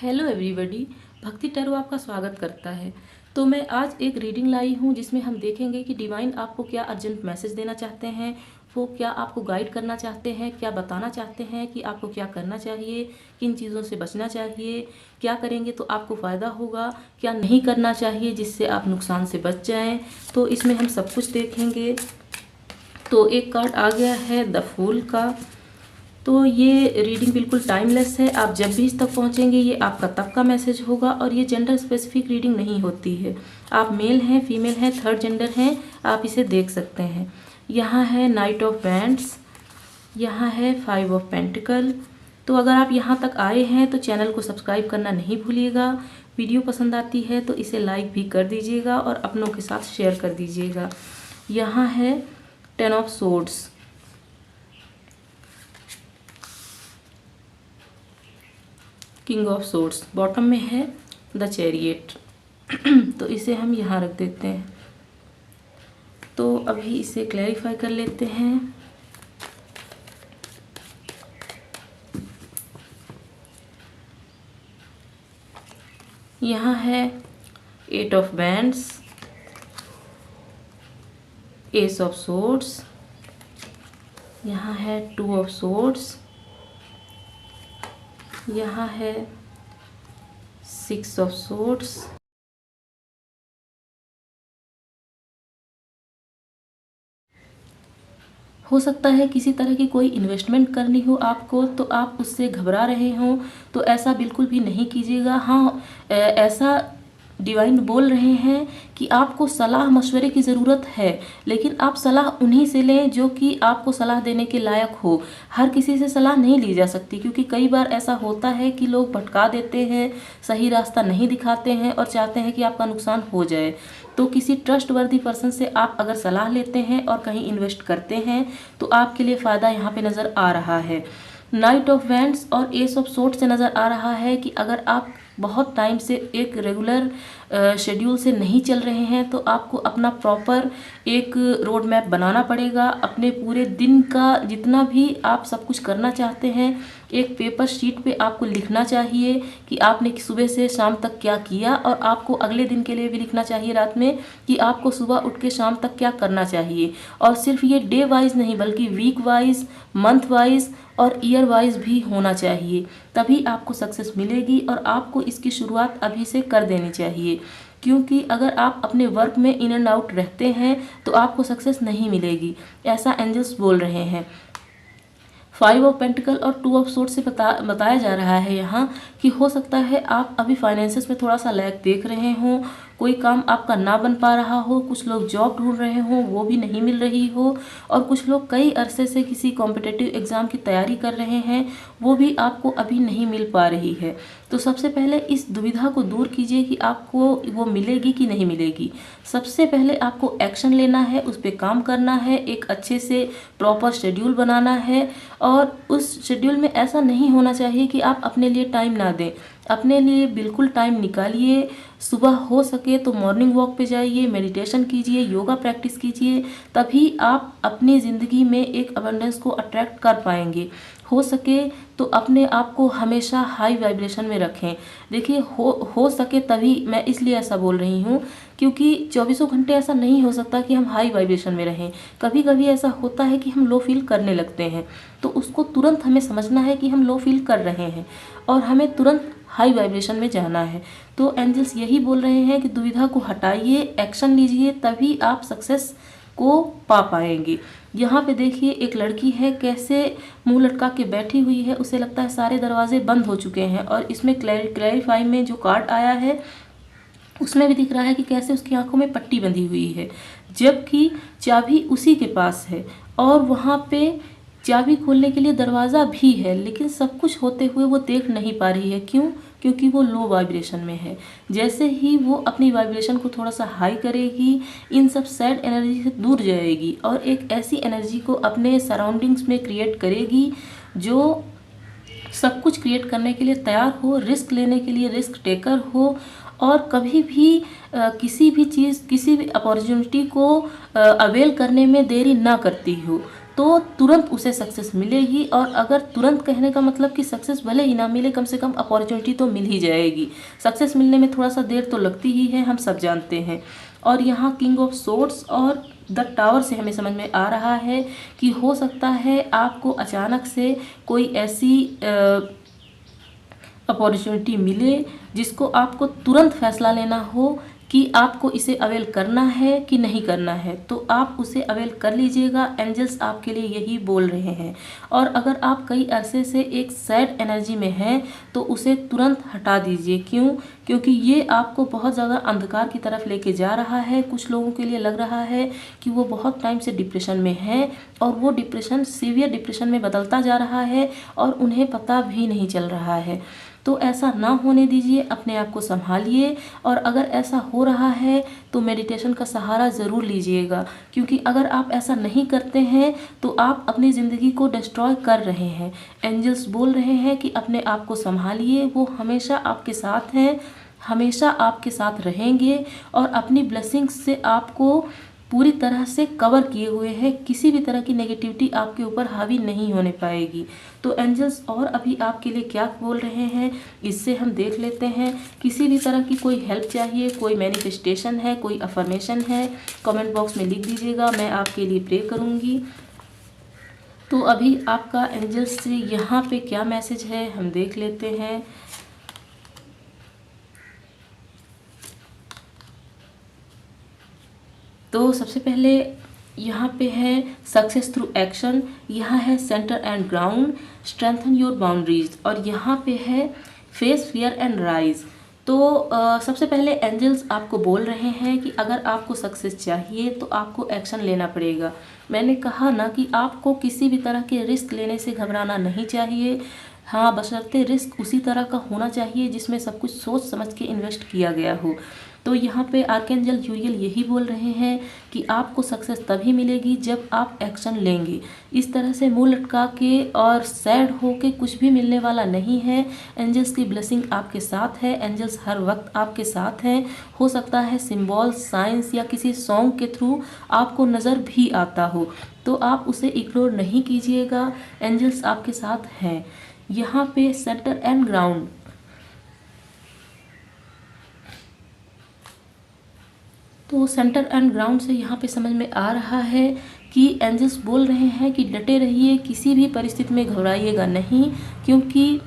Hello everybody, भक्ति tarot आपका स्वागत करता है। तो मैं आज एक रीडिंग लाई हूँ जिसमें हम देखेंगे कि डिवाइन आपको क्या अर्जेंट मैसेज देना चाहते हैं, वो क्या आपको गाइड करना चाहते हैं, क्या बताना चाहते हैं कि आपको क्या करना चाहिए, किन चीज़ों से बचना चाहिए, क्या करेंगे तो आपको फ़ायदा होगा, क्या नहीं करना चाहिए जिससे आप नुकसान से बच जाएं। तो इसमें हम सब कुछ देखेंगे। तो एक कार्ड आ गया है द फूल का। तो ये रीडिंग बिल्कुल टाइमलेस है, आप जब भी इस तक पहुंचेंगे ये आपका तब का मैसेज होगा और ये जेंडर स्पेसिफिक रीडिंग नहीं होती है। आप मेल हैं, फीमेल हैं, थर्ड जेंडर हैं, आप इसे देख सकते हैं। यहाँ है नाइट ऑफ वैंड्स, यहाँ है 5 ऑफ पेंटिकल। तो अगर आप यहाँ तक आए हैं तो चैनल को सब्सक्राइब करना नहीं भूलिएगा। वीडियो पसंद आती है तो इसे लाइक भी कर दीजिएगा और अपनों के साथ शेयर कर दीजिएगा। यहाँ है 10 of swords, king of swords, bottom में है द चैरियट। तो इसे हम यहाँ रख देते हैं। तो अभी इसे क्लैरिफाई कर लेते हैं। यहाँ है 8 of bands, S of swords, यहाँ है 2 ऑफ सोर्ड्स, यहाँ है 6 ऑफ सोर्ड्स, हो सकता है किसी तरह की कोई इन्वेस्टमेंट करनी हो आपको, तो आप उससे घबरा रहे हों, तो ऐसा बिल्कुल भी नहीं कीजिएगा। हाँ, ऐसा डिवाइन बोल रहे हैं कि आपको सलाह मशवरे की ज़रूरत है, लेकिन आप सलाह उन्हीं से लें जो कि आपको सलाह देने के लायक हो। हर किसी से सलाह नहीं ली जा सकती, क्योंकि कई बार ऐसा होता है कि लोग भटका देते हैं, सही रास्ता नहीं दिखाते हैं और चाहते हैं कि आपका नुकसान हो जाए। तो किसी ट्रस्टवर्दी पर्सन से आप अगर सलाह लेते हैं और कहीं इन्वेस्ट करते हैं तो आपके लिए फ़ायदा यहाँ पे नज़र आ रहा है। नाइट ऑफ वैंड्स और एस ऑफ सोर्ड से नज़र आ रहा है कि अगर आप बहुत टाइम से एक रेगुलर शेड्यूल से नहीं चल रहे हैं तो आपको अपना प्रॉपर एक रोड मैप बनाना पड़ेगा। अपने पूरे दिन का जितना भी आप सब कुछ करना चाहते हैं एक पेपर शीट पे आपको लिखना चाहिए कि आपने सुबह से शाम तक क्या किया, और आपको अगले दिन के लिए भी लिखना चाहिए रात में कि आपको सुबह उठ के शाम तक क्या करना चाहिए। और सिर्फ ये डे वाइज नहीं बल्कि वीक वाइज, मंथ वाइज और ईयर वाइज भी होना चाहिए, तभी आपको सक्सेस मिलेगी। और आपको इसकी शुरुआत अभी से कर देनी चाहिए, क्योंकि अगर आप अपने वर्क में इन एंड आउट रहते हैं तो आपको सक्सेस नहीं मिलेगी, ऐसा एंजल्स बोल रहे हैं। 5 ऑफ पेंटिकल और 2 ऑफ सोर्ड से बताया जा रहा है यहाँ कि हो सकता है आप अभी फाइनेंसेस में थोड़ा सा लैग देख रहे हों, कोई काम आपका ना बन पा रहा हो, कुछ लोग जॉब ढूंढ रहे हों वो भी नहीं मिल रही हो, और कुछ लोग कई अरसे से किसी कॉम्पिटिटिव एग्ज़ाम की तैयारी कर रहे हैं वो भी आपको अभी नहीं मिल पा रही है। तो सबसे पहले इस दुविधा को दूर कीजिए कि आपको वो मिलेगी कि नहीं मिलेगी। सबसे पहले आपको एक्शन लेना है, उस पर काम करना है, एक अच्छे से प्रॉपर शेड्यूल बनाना है। और उस शेड्यूल में ऐसा नहीं होना चाहिए कि आप अपने लिए टाइम ना दें, अपने लिए बिल्कुल टाइम निकालिए। सुबह हो सके तो मॉर्निंग वॉक पे जाइए, मेडिटेशन कीजिए, योगा प्रैक्टिस कीजिए, तभी आप अपनी ज़िंदगी में एक अबंडेंस को अट्रैक्ट कर पाएंगे। हो सके तो अपने आप को हमेशा हाई वाइब्रेशन में रखें। देखिए हो सके तभी, मैं इसलिए ऐसा बोल रही हूँ क्योंकि 24 घंटे ऐसा नहीं हो सकता कि हम हाई वाइब्रेशन में रहें। कभी कभी ऐसा होता है कि हम लो फील करने लगते हैं, तो उसको तुरंत हमें समझना है कि हम लो फील कर रहे हैं और हमें तुरंत हाई वाइब्रेशन में जाना है। तो एंजल्स यही बोल रहे हैं कि दुविधा को हटाइए, एक्शन लीजिए, तभी आप सक्सेस को पा पाएंगे। यहाँ पे देखिए एक लड़की है कैसे मुंह लटका के बैठी हुई है, उसे लगता है सारे दरवाजे बंद हो चुके हैं। और इसमें क्लैरिफाई में जो कार्ड आया है उसमें भी दिख रहा है कि कैसे उसकी आंखों में पट्टी बंधी हुई है, जबकि चाबी उसी के पास है और वहाँ पे चाबी खोलने के लिए दरवाज़ा भी है, लेकिन सब कुछ होते हुए वो देख नहीं पा रही है। क्यों? क्योंकि वो लो वाइब्रेशन में है। जैसे ही वो अपनी वाइब्रेशन को थोड़ा सा हाई करेगी, इन सब सैड एनर्जी से दूर जाएगी और एक ऐसी एनर्जी को अपने सराउंडिंग्स में क्रिएट करेगी जो सब कुछ क्रिएट करने के लिए तैयार हो, रिस्क लेने के लिए रिस्क टेकर हो, और कभी भी किसी भी चीज़, किसी भी अपॉर्चुनिटी को अवेल करने में देरी ना करती हो। तो तो तुरंत उसे सक्सेस मिलेगी। और अगर तुरंत कहने का मतलब कि सक्सेस भले ही ना मिले, कम से कम अपॉर्चुनिटी तो मिल ही जाएगी। सक्सेस मिलने में थोड़ा सा देर तो लगती ही है, हम सब जानते हैं। और यहाँ किंग ऑफ सोर्ड्स और द टावर से हमें समझ में आ रहा है कि हो सकता है आपको अचानक से कोई ऐसी अपॉर्चुनिटी मिले जिसको आपको तुरंत फैसला लेना हो कि आपको इसे अवेल करना है कि नहीं करना है, तो आप उसे अवेल कर लीजिएगा। एंजल्स आपके लिए यही बोल रहे हैं। और अगर आप कई अरसे से एक सैड एनर्जी में हैं तो उसे तुरंत हटा दीजिए। क्यों? क्योंकि ये आपको बहुत ज़्यादा अंधकार की तरफ लेके जा रहा है। कुछ लोगों के लिए लग रहा है कि वो बहुत टाइम से डिप्रेशन में हैं और वो डिप्रेशन सीवियर डिप्रेशन में बदलता जा रहा है और उन्हें पता भी नहीं चल रहा है। तो ऐसा ना होने दीजिए, अपने आप को संभालिए। और अगर ऐसा हो रहा है तो मेडिटेशन का सहारा ज़रूर लीजिएगा, क्योंकि अगर आप ऐसा नहीं करते हैं तो आप अपनी ज़िंदगी को डिस्ट्रॉय कर रहे हैं। एंजल्स बोल रहे हैं कि अपने आप को संभालिए, वो हमेशा आपके साथ हैं, हमेशा आपके साथ रहेंगे और अपनी ब्लेसिंग्स से आपको पूरी तरह से कवर किए हुए हैं। किसी भी तरह की नेगेटिविटी आपके ऊपर हावी नहीं होने पाएगी। तो एंजल्स और अभी आपके लिए क्या बोल रहे हैं इससे हम देख लेते हैं। किसी भी तरह की कोई हेल्प चाहिए, कोई मैनिफेस्टेशन है, कोई अफर्मेशन है, कमेंट बॉक्स में लिख दीजिएगा, मैं आपके लिए प्रे करूँगी। तो अभी आपका एंजल्स से यहाँ पे क्या मैसेज है हम देख लेते हैं। तो सबसे पहले यहाँ पे है सक्सेस थ्रू एक्शन, यहाँ है centre and ground, strengthen your boundaries, और यहाँ पे है फेस फियर एंड राइज। तो सबसे पहले एंजल्स आपको बोल रहे हैं कि अगर आपको सक्सेस चाहिए तो आपको एक्शन लेना पड़ेगा। मैंने कहा ना कि आपको किसी भी तरह के रिस्क लेने से घबराना नहीं चाहिए। हाँ, बशर्ते रिस्क उसी तरह का होना चाहिए जिसमें सब कुछ सोच समझ के इन्वेस्ट किया गया हो। तो यहाँ पे आर्कएंजल यूरियल यही बोल रहे हैं कि आपको सक्सेस तभी मिलेगी जब आप एक्शन लेंगे। इस तरह से मुंह लटका के और सैड हो के कुछ भी मिलने वाला नहीं है। एंजल्स की ब्लेसिंग आपके साथ है, एंजल्स हर वक्त आपके साथ हैं। हो सकता है सिंबल, साइंस या किसी सॉन्ग के थ्रू आपको नज़र भी आता हो, तो आप उसे इग्नोर नहीं कीजिएगा, एंजल्स आपके साथ हैं। यहाँ पे सेंटर एंड ग्राउंड, तो सेंटर एंड ग्राउंड से यहाँ पे समझ में आ रहा है कि एंजल्स बोल रहे हैं कि डटे रहिए, किसी भी परिस्थिति में घबराइएगा नहीं, क्योंकि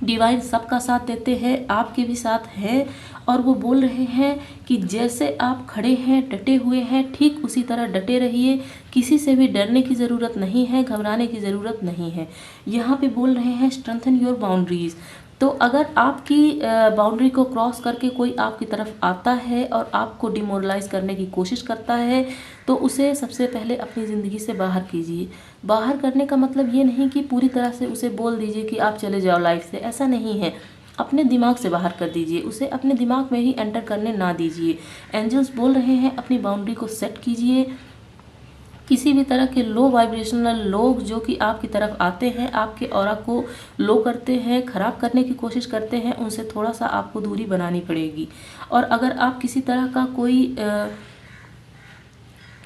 डिवाइन सबका साथ देते हैं, आपके भी साथ हैं। और वो बोल रहे हैं कि जैसे आप खड़े हैं, डटे हुए हैं, ठीक उसी तरह डटे रहिए। किसी से भी डरने की ज़रूरत नहीं है, घबराने की ज़रूरत नहीं है। यहाँ पे बोल रहे हैं स्ट्रेंथन योर बाउंड्रीज। तो अगर आपकी बाउंड्री को क्रॉस करके कोई आपकी तरफ आता है और आपको डिमोरलाइज करने की कोशिश करता है तो उसे सबसे पहले अपनी ज़िंदगी से बाहर कीजिए। बाहर करने का मतलब ये नहीं कि पूरी तरह से उसे बोल दीजिए कि आप चले जाओ लाइफ से, ऐसा नहीं है। अपने दिमाग से बाहर कर दीजिए, उसे अपने दिमाग में ही एंटर करने ना दीजिए। एंजल्स बोल रहे हैं अपनी बाउंड्री को सेट कीजिए। किसी भी तरह के लो वाइब्रेशनल लोग जो कि आपकी तरफ आते हैं, आपके ऑरा को लो करते हैं, ख़राब करने की कोशिश करते हैं, उनसे थोड़ा सा आपको दूरी बनानी पड़ेगी। और अगर आप किसी तरह का कोई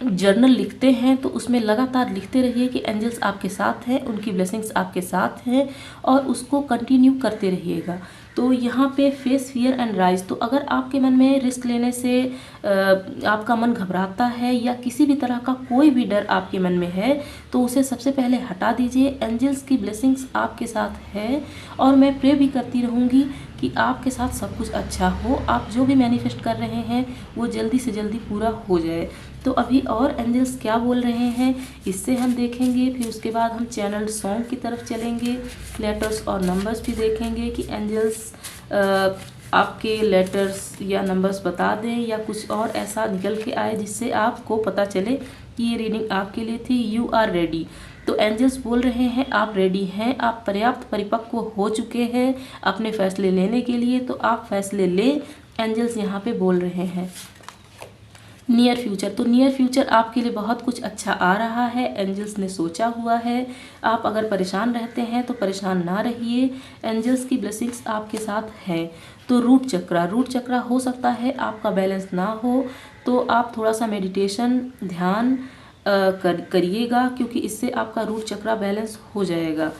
जर्नल लिखते हैं तो उसमें लगातार लिखते रहिए कि एंजल्स आपके साथ हैं, उनकी ब्लेसिंग्स आपके साथ हैं, और उसको कंटिन्यू करते रहिएगा। तो यहाँ पे फेस फियर एंड राइज, तो अगर आपके मन में रिस्क लेने से आपका मन घबराता है या किसी भी तरह का कोई भी डर आपके मन में है तो उसे सबसे पहले हटा दीजिए। एंजल्स की ब्लेसिंग्स आपके साथ है और मैं प्रे भी करती रहूँगी कि आपके साथ सब कुछ अच्छा हो, आप जो भी मैनिफेस्ट कर रहे हैं वो जल्दी से जल्दी पूरा हो जाए। तो अभी और एंजल्स क्या बोल रहे हैं इससे हम देखेंगे, फिर उसके बाद हम चैनल सॉन्ग की तरफ चलेंगे, लेटर्स और नंबर्स भी देखेंगे कि एंजल्स आपके लेटर्स या नंबर्स बता दें या कुछ और ऐसा निकल के आए जिससे आपको पता चले कि ये रीडिंग आपके लिए थी। You are ready. तो एंजल्स बोल रहे हैं आप रेडी हैं, आप पर्याप्त परिपक्व हो चुके हैं अपने फैसले लेने के लिए, तो आप फैसले लें, एंजल्स यहाँ पे बोल रहे हैं। नियर फ्यूचर, तो नियर फ्यूचर आपके लिए बहुत कुछ अच्छा आ रहा है, एंजल्स ने सोचा हुआ है। आप अगर परेशान रहते हैं तो परेशान ना रहिए, एंजल्स की ब्लेसिंग्स आपके साथ है। तो रूट चक्रा हो सकता है आपका बैलेंस ना हो, तो आप थोड़ा सा मेडिटेशन, ध्यान करिएगा, क्योंकि इससे आपका रूट चक्रा बैलेंस हो जाएगा।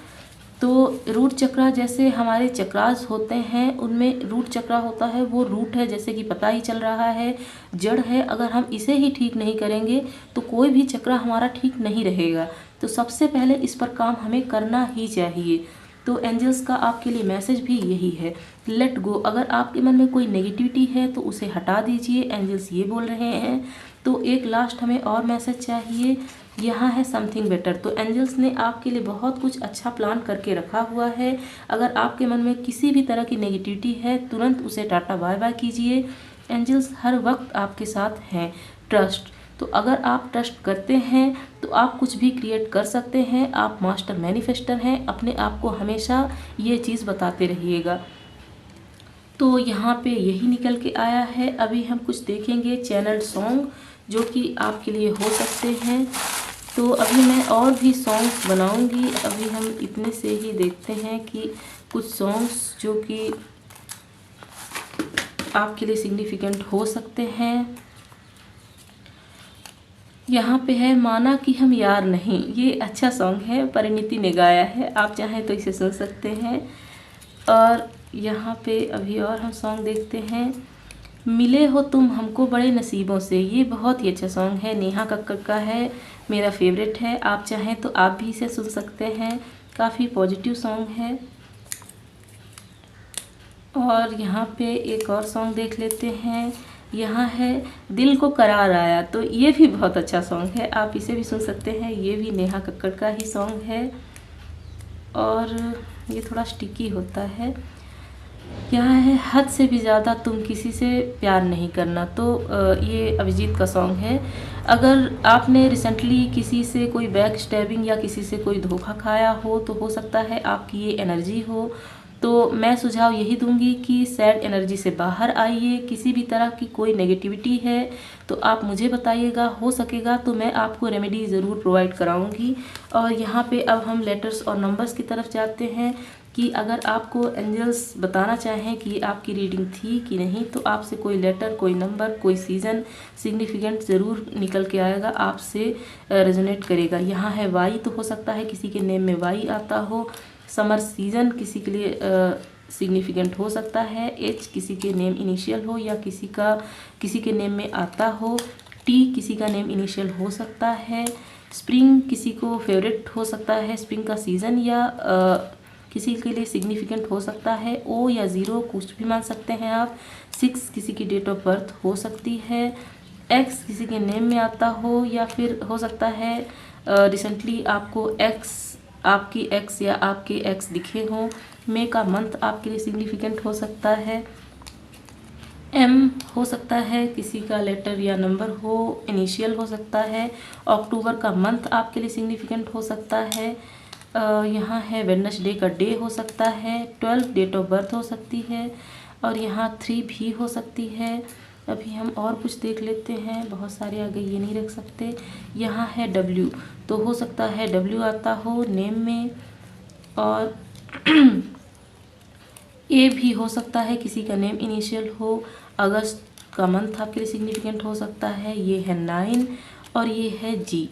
तो रूट चक्रा जैसे हमारे चक्रास होते हैं, उनमें रूट चक्रा होता है, वो रूट है, जैसे कि पता ही चल रहा है, जड़ है। अगर हम इसे ही ठीक नहीं करेंगे तो कोई भी चक्रा हमारा ठीक नहीं रहेगा। तो सबसे पहले इस पर काम हमें करना ही चाहिए। तो एंजल्स का आपके लिए मैसेज भी यही है, लेट गो। अगर आपके मन में कोई नेगेटिविटी है तो उसे हटा दीजिए, एंजल्स ये बोल रहे हैं। तो एक लास्ट हमें और मैसेज चाहिए, यहाँ है समथिंग बेटर। तो एंजल्स ने आपके लिए बहुत कुछ अच्छा प्लान करके रखा हुआ है। अगर आपके मन में किसी भी तरह की नेगेटिविटी है, तुरंत उसे टाटा बाय बाय कीजिए। एंजल्स हर वक्त आपके साथ हैं। ट्रस्ट, तो अगर आप ट्रस्ट करते हैं तो आप कुछ भी क्रिएट कर सकते हैं। आप मास्टर मैनिफेस्टर हैं। अपने आप को हमेशा ये चीज़ बताते रहिएगा। तो यहाँ पे यही निकल के आया है। अभी हम कुछ देखेंगे चैनल सॉन्ग जो कि आपके लिए हो सकते हैं। तो अभी मैं और भी सॉन्ग्स बनाऊंगी। अभी हम इतने से ही देखते हैं कि कुछ सॉन्ग्स जो कि आपके लिए सिग्निफिकेंट हो सकते हैं। यहाँ पे है माना कि हम यार नहीं, ये अच्छा सॉन्ग है, परिणीति ने गाया है। आप चाहें तो इसे सुन सकते हैं। और यहाँ पे अभी और हम सॉन्ग देखते हैं, मिले हो तुम हमको बड़े नसीबों से। ये बहुत ही अच्छा सॉन्ग है, नेहा कक्कड़ का है, मेरा फेवरेट है। आप चाहें तो आप भी इसे सुन सकते हैं, काफ़ी पॉजिटिव सॉन्ग है। और यहाँ पे एक और सॉन्ग देख लेते हैं, यहाँ है दिल को करार आया। तो ये भी बहुत अच्छा सॉन्ग है, आप इसे भी सुन सकते हैं। ये भी नेहा कक्कड़ का ही सॉन्ग है और ये थोड़ा स्टिकी होता है। यहाँ है हद से भी ज़्यादा तुम किसी से प्यार नहीं करना। तो ये अभिजीत का सॉन्ग है। अगर आपने रिसेंटली किसी से कोई बैक स्टैबिंग या किसी से कोई धोखा खाया हो तो हो सकता है आपकी ये एनर्जी हो। तो मैं सुझाव यही दूंगी कि सैड एनर्जी से बाहर आइए। किसी भी तरह की कोई नेगेटिविटी है तो आप मुझे बताइएगा, हो सकेगा तो मैं आपको रेमेडी ज़रूर प्रोवाइड कराऊंगी। और यहाँ पे अब हम लेटर्स और नंबर्स की तरफ जाते हैं कि अगर आपको एंजल्स बताना चाहें कि आपकी रीडिंग थी कि नहीं, तो आपसे कोई लेटर, कोई नंबर, कोई सीज़न सिग्निफिकेंट ज़रूर निकल के आएगा, आपसे रेजोनेट करेगा। यहाँ है वाई, तो हो सकता है किसी के नेम में वाई आता हो। समर सीज़न किसी के लिए सिग्निफिकेंट हो सकता है। एच किसी के नेम इनिशियल हो या किसी के नेम में आता हो। टी किसी का नेम इनिशियल हो सकता है। स्प्रिंग किसी को फेवरेट हो सकता है, स्प्रिंग का सीज़न, या किसी के लिए सिग्निफिकेंट हो सकता है। ओ या ज़ीरो कुछ भी मान सकते हैं आप। 6 किसी की डेट ऑफ बर्थ हो सकती है। एक्स किसी के नेम में आता हो या फिर हो सकता है रिसेंटली आपको आपकी एक्स या आपके एक्स दिखे हों। मे का मंथ आपके लिए सिग्निफिकेंट हो सकता है। एम हो सकता है किसी का लेटर या नंबर हो, इनिशियल हो सकता है। अक्टूबर का मंथ आपके लिए सिग्निफिकेंट हो सकता है। यहाँ है वेडनेसडे का डे हो सकता है। 12 डेट ऑफ बर्थ हो सकती है। और यहाँ 3 भी हो सकती है। अभी हम और कुछ देख लेते हैं, बहुत सारे आगे ये नहीं रख सकते। यहाँ है डब्ल्यू, तो हो सकता है डब्ल्यू आता हो नेम में। और ए भी हो सकता है किसी का नेम इनिशियल हो। अगस्त का मंथ आपके लिए सिग्निफिकेंट हो सकता है। ये है 9 और ये है जी।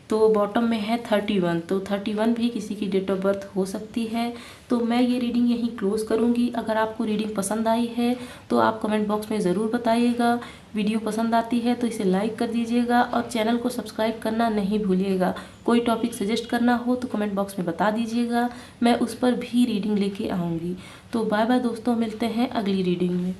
तो बॉटम में है 31, तो 31 भी किसी की डेट ऑफ बर्थ हो सकती है। तो मैं ये रीडिंग यहीं क्लोज़ करूँगी। अगर आपको रीडिंग पसंद आई है तो आप कमेंट बॉक्स में ज़रूर बताइएगा। वीडियो पसंद आती है तो इसे लाइक कर दीजिएगा और चैनल को सब्सक्राइब करना नहीं भूलिएगा। कोई टॉपिक सजेस्ट करना हो तो कमेंट बॉक्स में बता दीजिएगा, मैं उस पर भी रीडिंग लेके आऊँगी। तो बाय बाय दोस्तों, मिलते हैं अगली रीडिंग में।